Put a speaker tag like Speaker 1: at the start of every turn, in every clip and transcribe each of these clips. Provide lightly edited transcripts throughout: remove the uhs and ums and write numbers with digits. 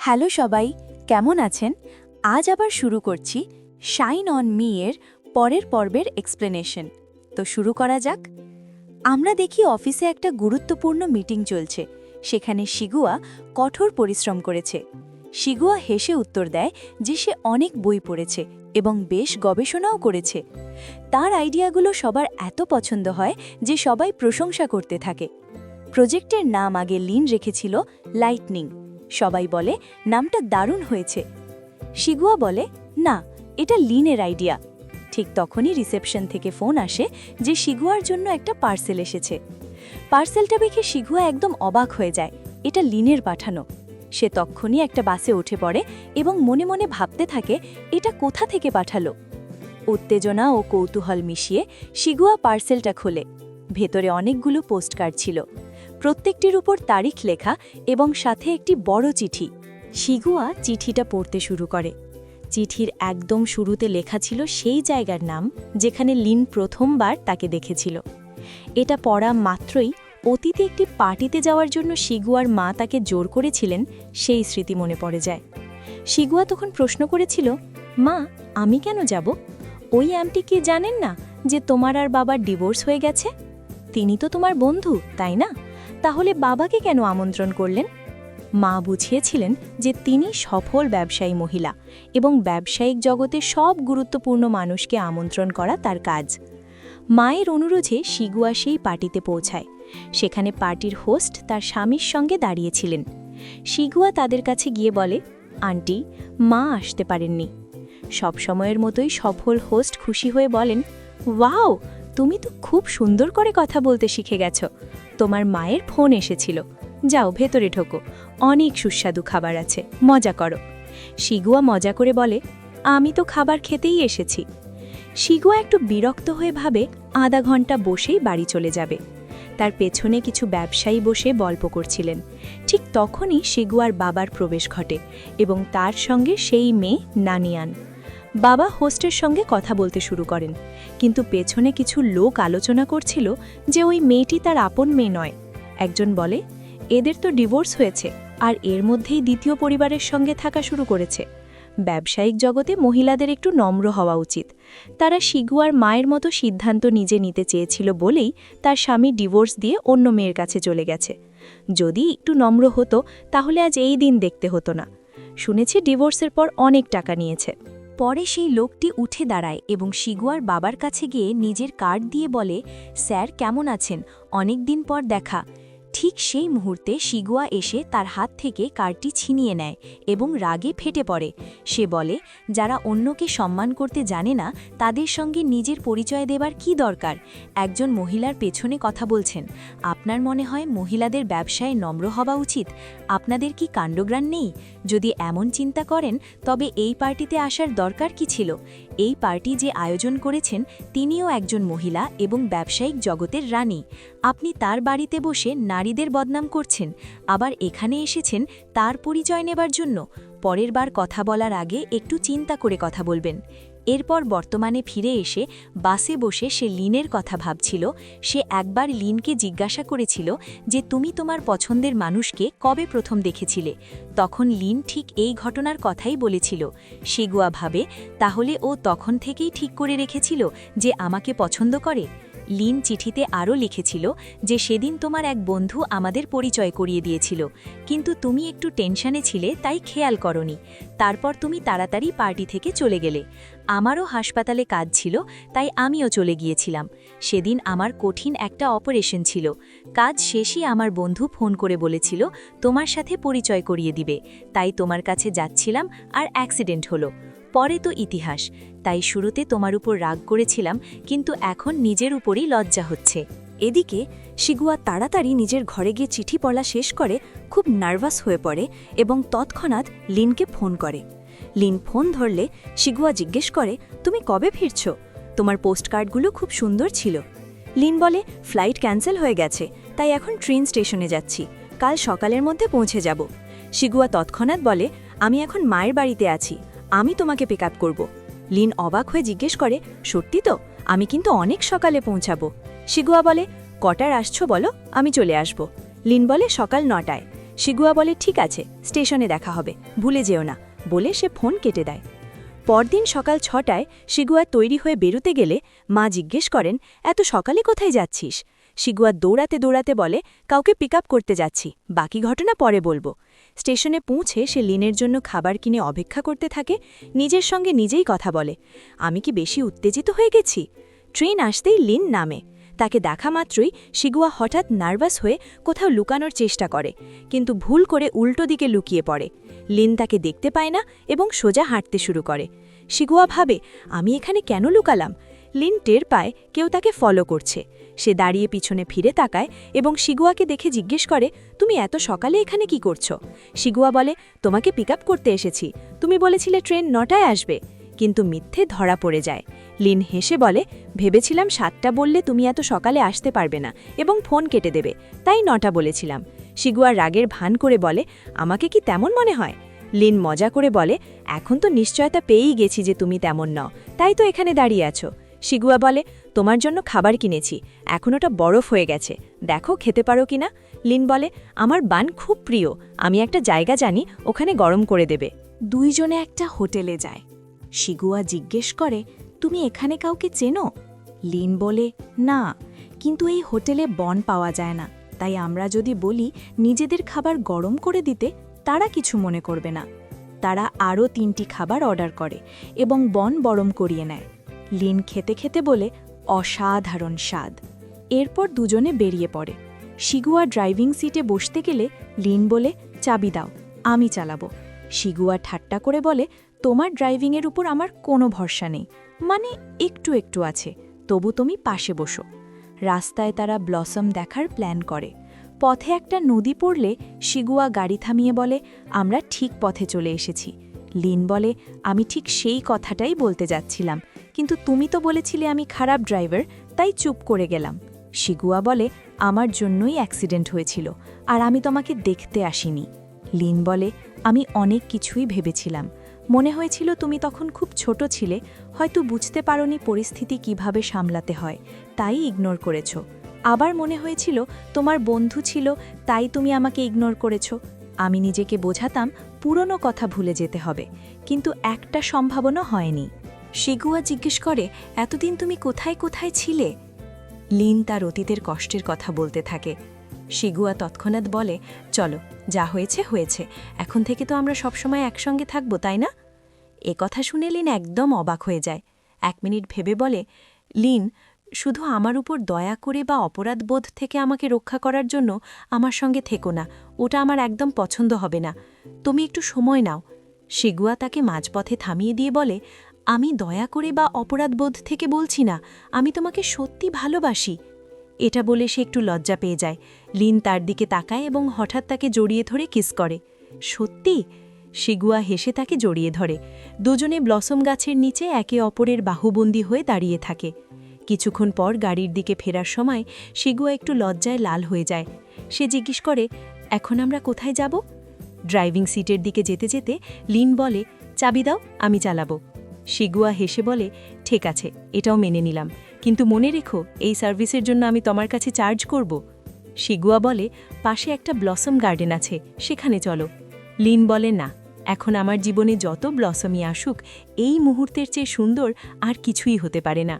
Speaker 1: Hello সবাই, কেমন আছেন? আজ আবার শুরু করছি শাইন অন মি এর পরের পর্বের এক্সপ্লেনেশন। তো শুরু করা যাক। আমরা দেখি অফিসে একটা গুরুত্বপূর্ণ মিটিং চলছে। সেখানে শিগুয়া কঠোর পরিশ্রম করেছে। শিগুয়া হেসে উত্তর দেয় যে সে অনেক বই পড়েছে এবং বেশ গবেষণাও করেছে। তার আইডিয়াগুলো সবার এত পছন্দ হয় যে সবাই প্রশংসা করতে থাকে। প্রজেক্টের নাম আগে লিন রেখেছিল লাইটনিং। সবাই বলে নামটা দারুণ হয়েছে। শিগুয়া বলে, না, এটা লিনের আইডিয়া। ঠিক তখনই রিসেপশন থেকে ফোন আসে যে শিগুয়ার জন্য একটা পার্সেল এসেছে। পার্সেলটা দেখে শিগুয়া একদম অবাক হয়ে যায়। এটা লিনের পাঠানো। সে তক্ষুনি একটা বাসে উঠে পড়ে এবং মনে মনে ভাবতে থাকে এটা কোথা থেকে পাঠালো। উত্তেজনা ও কৌতূহল মিশিয়ে শিগুয়া পার্সেলটা খোলে। ভেতরে অনেকগুলো পোস্টকার্ড ছিল, প্রত্যেকটির উপর তারিখ লেখা এবং সাথে একটি বড় চিঠি। শিগুয়া চিঠিটা পড়তে শুরু করে। চিঠির একদম শুরুতে লেখা ছিল সেই জায়গার নাম যেখানে লিন প্রথমবার তাকে দেখেছিল। এটা পড়া মাত্রই অতীতে একটি পার্টিতে যাওয়ার জন্য শিগুয়ার মা তাকে জোর করেছিলেন সেই স্মৃতি মনে পড়ে যায়। শিগুয়া তখন প্রশ্ন করেছিল, মা, আমি কেন যাব? ওই আন্টি কি জানেন না যে তোমার আর বাবার ডিভোর্স হয়ে গেছে? তিনি তো তোমার বন্ধু, তাই না? তাহলে বাবাকে কেন আমন্ত্রণ করলেন? মা বুঝিয়েছিলেন যে তিনি সফল ব্যবসায়ী মহিলা এবং ব্যবসায়িক জগতে সব গুরুত্বপূর্ণ মানুষকে আমন্ত্রণ করা তার কাজ। মায়ের অনুরোধে শিগুয়া সেই পার্টিতে পৌঁছায়। সেখানে পার্টির হোস্ট তার স্বামীর সঙ্গে দাঁড়িয়েছিলেন। শিগুয়া তাদের কাছে গিয়ে বলে, আন্টি, মা আসতে পারেননি। সবসময়ের মতোই সফল হোস্ট খুশি হয়ে বলেন, ওয়াও, তুমি তো খুব সুন্দর করে কথা বলতে শিখে গেছ। তোমার মায়ের ফোন এসেছিল। যাও, ভেতরে ঢোকো, অনেক সুস্বাদু খাবার আছে, মজা করো। শিগুয়া মজা করে বলে, আমি তো খাবার খেতেই এসেছি। শিগুয়া একটু বিরক্ত হয়ে ভাবে আধা ঘন্টা বসেই বাড়ি চলে যাবে। তার পেছনে কিছু ব্যবসায়ী বসে গল্প করছিলেন। ঠিক তখনই শিগুয়ার বাবার প্রবেশ ঘটে এবং তার সঙ্গে সেই মেয়ে নানিয়ান। বাবা হোস্টের সঙ্গে কথা বলতে শুরু করেন, কিন্তু পেছনে কিছু লোক আলোচনা করছিল যে ওই মেয়েটি তার আপন মেয়ে নয়। একজন বলে, এদের তো ডিভোর্স হয়েছে আর এর মধ্যেই দ্বিতীয় পরিবারের সঙ্গে থাকা শুরু করেছে। ব্যবসায়িক জগতে মহিলাদের একটু নম্র হওয়া উচিত। তারা শিগুয়ার মায়ের মতো সিদ্ধান্ত নিজে নিতে চেয়েছিল বলেই তার স্বামী ডিভোর্স দিয়ে অন্য মেয়ের কাছে চলে গেছে। যদি একটু নম্র হতো তাহলে আজ এই দিন দেখতে হতো না। শুনেছি ডিভোর্সের পর অনেক টাকা নিয়েছে। পরে সেই লোকটি উঠে দাঁড়ায় এবং শিগুয়ার বাবার কাছে গিয়ে নিজের কার্ড দিয়ে বলে, স্যার, কেমন আছেন? অনেক দিন পর দেখা। ঠিক সেই মুহূর্তে শিগুয়া এসে তার হাত থেকে কার্ডটি ছিনিয়ে নেয় এবং রাগে ফেটে পড়ে। সে বলে, যারা অন্যকে সম্মান করতে জানে না তাদের সঙ্গে নিজের পরিচয় দেবার কি দরকার? একজন মহিলার পেছনে কথা বলছেন। আপনার মনে হয় মহিলাদের ব্যবসায় নম্র হওয়া উচিত? আপনাদের কি কাণ্ডজ্ঞান নেই? যদি এমন চিন্তা করেন তবে এই পার্টিতে আসার দরকার কি ছিল? এই পার্টি যে আয়োজন করেছেন তিনিও একজন মহিলা এবং ব্যবসায়িক জগতের রানী। আপনি তার বাড়িতে বসে নারীদের বদনাম করছেন, আবার এখানে এসেছেন তার পরিচয় নেবার জন্য। পরের বার কথা বলার আগে একটু চিন্তা করে কথা বলবেন। এরপর বর্তমানে ফিরে এসে বাসে বসে সে লিনের কথা ভাবছিল। সে একবার লিনকে জিজ্ঞাসা করেছিল যে তুমি তোমার পছন্দের মানুষকে কবে প্রথম দেখেছিলে। তখন লিন ঠিক এই ঘটনার কথাই বলেছিল। শিগুয়া ভাবে, তাহলে ও তখন থেকেই ঠিক করে রেখেছিল যে আমাকে পছন্দ করে। লিন চিঠিতে আরও লিখেছিল যে সেদিন তোমার এক বন্ধু আমাদের পরিচয় করিয়ে দিয়েছিল, কিন্তু তুমি একটু টেনশনে ছিলে তাই খেয়াল করনি। তারপর তুমি তাড়াতাড়ি পার্টি থেকে চলে গেলে। আমারও হাসপাতালে কাজ ছিল তাই আমিও চলে গিয়েছিলাম। সেদিন আমার কঠিন একটা অপারেশন ছিল। কাজ শেষই আমার বন্ধু ফোন করে বলেছিল তোমার সাথে পরিচয় করিয়ে দিবে, তাই তোমার কাছে যাচ্ছিলাম আর অ্যাক্সিডেন্ট হলো। পরে তো ইতিহাস। তাই শুরুতে তোমার উপর রাগ করেছিলাম, কিন্তু এখন নিজের উপরই লজ্জা হচ্ছে। এদিকে শিগুয়া তাড়াতাড়ি নিজের ঘরে গিয়ে চিঠি পড়া শেষ করে খুব নার্ভাস হয়ে পড়ে এবং তৎক্ষণাৎ লিনকে ফোন করে। লিন ফোন ধরলে শিগুয়া জিজ্ঞেস করে, তুমি কবে ফিরছ? তোমার পোস্টকার্ডগুলো খুব সুন্দর ছিল। লিন বলে, ফ্লাইট ক্যান্সেল হয়ে গেছে, তাই এখন ট্রেন স্টেশনে যাচ্ছি, কাল সকালের মধ্যে পৌঁছে যাব। শিগুয়া তৎক্ষণাৎ বলে, আমি এখন মায়ের বাড়িতে আছি, আমি তোমাকে পিক আপ করব। লিন অবাক হয়ে জিজ্ঞেস করে, সত্যি তো? আমি কিন্তু অনেক সকালে পৌঁছাবো। শিগুয়া বলে, কটার আসছো বলো, আমি চলে আসব। লিন বলে, সকাল 9টায়। শিগুয়া বলে ঠিক আছে, স্টেশনে দেখা হবে, ভুলে যেও না, বলে সে ফোন কেটে দেয়। পরদিন সকাল 6টায় শিগুয়া তৈরি হয়ে বেরোতে গেলে মা জিজ্ঞেস করেন, এত সকালে কোথায় যাচ্ছিস? শিগুয়া দৌড়াতে দৌড়াতে বলে, কাউকে পিক আপ করতে যাচ্ছি, বাকি ঘটনা পরে বলবো। স্টেশনে পৌঁছে সে লিনের জন্য খাবার কিনে অপেক্ষা করতে থাকে, নিজের সঙ্গে নিজেই কথা বলে, আমি কি বেশি উত্তেজিত হয়ে গেছি? ট্রেন আসতেই লিন নামে। তাকে দেখা মাত্রই শিগুয়া হঠাৎ নার্ভাস হয়ে কোথাও লুকানোর চেষ্টা করে, কিন্তু ভুল করে উল্টো দিকে লুকিয়ে পড়ে। লিন তাকে দেখতে পায় না এবং সোজা হাঁটতে শুরু করে। শিগুয়া ভাবে, আমি এখানে কেন লুকালাম? লিন টের পায় কেউ তাকে ফলো করছে। সে দাঁড়িয়ে পিছনে ফিরে তাকায় এবং শিগুয়াকে দেখে জিজ্ঞেস করে, তুমি এত সকালে এখানে কি করছো? শিগুয়া বলে, তোমাকে পিক আপ করতে এসেছি, তুমি বলেছিলে ট্রেন 9টায় আসবে। কিন্তু মিথ্যে ধরা পড়ে যায়। লিন হেসে বলে, ভেবেছিলাম 7টা বললে তুমি এত সকালে আসতে পারবে না এবং ফোন কেটে দেবে, তাই 9টা বলেছিলাম। শিগুয়া রাগের ভান করে বলে, আমাকে কি তেমন মনে হয়? লিন মজা করে বলে, এখন তো নিশ্চয়তা পেয়েই গেছি যে তুমি তেমন নও, তাই তো এখানে দাঁড়িয়ে আছো। শিগুয়া বলে, তোমার জন্য খাবার কিনেছি, এখন ওটা বরফ হয়ে গেছে, দেখো খেতে পারো কিনা। লিন বলে, আমার বান খুব প্রিয়, আমি একটা জায়গা জানি, ওখানে গরম করে দেবে। দুইজনে একটা হোটেলে যায়। শিগুয়া জিজ্ঞেস করে, তুমি এখানে কাউকে চেনো? লিন বলে, না, কিন্তু এই হোটেলে বন পাওয়া যায় না, তাই আমরা যদি বলি নিজেদের খাবার গরম করে দিতে, তারা কিছু মনে করবে না। তারা আরও 3টি খাবার অর্ডার করে এবং বন গরম করিয়ে নেয়। লিন খেতে খেতে বলে, অসাধারণ স্বাদ। এরপর দুজনে বেরিয়ে পড়ে। শিগুয়া ড্রাইভিং সিটে বসতে গেলে লিন বলে, চাবি দাও, আমি চালাবো। শিগুয়া ঠাট্টা করে বলে, তোমার ড্রাইভিংয়ের উপর আমার কোনো ভরসা নেই, মানে একটু একটু আছে, তবু তুমি পাশে বসো। রাস্তায় তারা ব্লসম দেখার প্ল্যান করে। পথে একটা নদী পড়লে শিগুয়া গাড়ি থামিয়ে বলে, আমরা ঠিক পথে চলে এসেছি। লিন বলে, আমি ঠিক সেই কথাটাই বলতে যাচ্ছিলাম, কিন্তু তুমি তো বলেছিলে আমি খারাপ ড্রাইভার, তাই চুপ করে গেলাম। শিগুয়া বলে, আমার জন্যই অ্যাক্সিডেন্ট হয়েছিল, আর আমি তোমাকে দেখতে আসিনি। লিন বলে, আমি অনেক কিছুই ভেবেছিলাম, মনে হয়েছিল তুমি তখন খুব ছোট ছিলে, হয়তো বুঝতে পারোনি পরিস্থিতি কিভাবে সামলাতে হয়, তাই ইগনোর করেছ। আবার মনে হয়েছিল তোমার বন্ধু ছিল, তাই তুমি আমাকে ইগনোর করেছ। আমি নিজেকে বোঝাতাম পুরনো কথা ভুলে যেতে হবে, কিন্তু একটা সম্ভাবনা হয়নি। শিগুয়া জিজ্ঞেস করে, এতদিন তুমি কোথায় কোথায় ছিলে? লিন তার অতীতের কষ্টের কথা বলতে থাকে। শিগুয়া তৎক্ষণাৎ বলে, চলো, যা হয়েছে হয়েছে, এখন থেকে তো আমরা সবসময় একসঙ্গে থাকব, তাই না? এ কথা শুনে লিন একদম অবাক হয়ে যায়। 1 মিনিট ভেবে বলে, লিন, শুধু আমার উপর দয়া করে বা অপরাধবোধ থেকে আমাকে রক্ষা করার জন্য আমার সঙ্গে থেকো না, ওটা আমার একদম পছন্দ হবে না, তুমি একটু সময় নাও। শিগুয়া তাকে মাঝপথে থামিয়ে দিয়ে বলে, আমি দয়া করে বা অপরাধবোধ থেকে বলছি না, আমি তোমাকে সত্যি ভালোবাসি। এটা বলে সে একটু লজ্জা পেয়ে যায়। লিন তার দিকে তাকায় এবং হঠাৎ তাকে জড়িয়ে ধরে কিস করে। সত্যি? শিগুয়া হেসে তাকে জড়িয়ে ধরে। দুজনে ব্লসম গাছের নিচে একে অপরের বাহুবন্দী হয়ে দাঁড়িয়ে থাকে। কিছুক্ষণ পর গাড়ির দিকে ফেরার সময় শিগুয়া একটু লজ্জায় লাল হয়ে যায়। সে জিজ্ঞেস করে, এখন আমরা কোথায় যাব? ড্রাইভিং সিটের দিকে যেতে যেতে লিন বলে, চাবি দাও, আমি চালাবো। শিগুয়া হেসে বলে, ঠিক আছে, এটাও মেনে নিলাম, কিন্তু মনে রেখো এই সার্ভিসের জন্য আমি তোমার কাছে চার্জ করব। শিগুয়া বলে, পাশে একটা ব্লসম গার্ডেন আছে, সেখানে চলো। লিন বলে, না, এখন আমার জীবনে যত ব্লসমই আসুক, এই মুহূর্তের চেয়ে সুন্দর আর কিছুই হতে পারে না।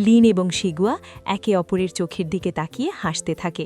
Speaker 1: লিন এবং শিগুয়া একে অপরের চোখের দিকে তাকিয়ে হাসতে থাকে।